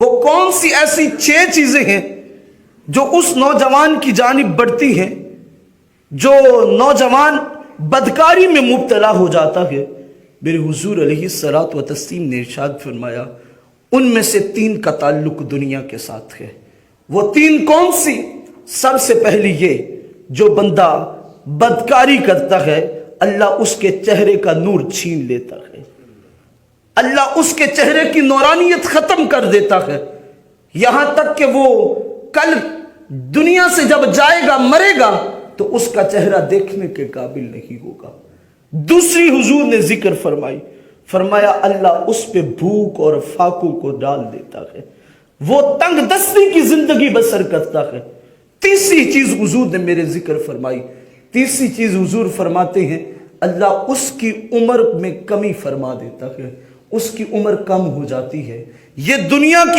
وہ کون سی ایسی 6 چیزیں ہیں جو اس نوجوان کی جانب بڑھتی ہیں جو نوجوان بدکاری میں مبتلا ہو جاتا ہے؟ میرے حضور علیہ الصلوۃ والتسلیم نے ارشاد فرمایا ان میں سے 3 کا تعلق دنیا کے ساتھ ہے۔ وہ 3 کون سی؟ سب سے پہلی یہ، جو بندہ بدکاری کرتا ہے اللہ اس کے چہرے کا نور چھین لیتا ہے، اللہ اس کے چہرے کی نورانیت ختم کر دیتا ہے، یہاں تک کہ وہ کل دنیا سے جب جائے گا مرے گا تو اس کا چہرہ دیکھنے کے قابل نہیں ہوگا۔ دوسری حضور نے ذکر فرمایا اللہ اس پہ بھوک اور فاقوں کو ڈال دیتا ہے، وہ تنگ دستی کی زندگی بسر کرتا ہے۔ تیسری چیز حضور نے میرے ذکر فرمائی، تیسری چیز حضور فرماتے ہیں اللہ اس کی عمر میں کمی فرما دیتا ہے، اس کی عمر کم ہو جاتی ہے۔ یہ دنیا کے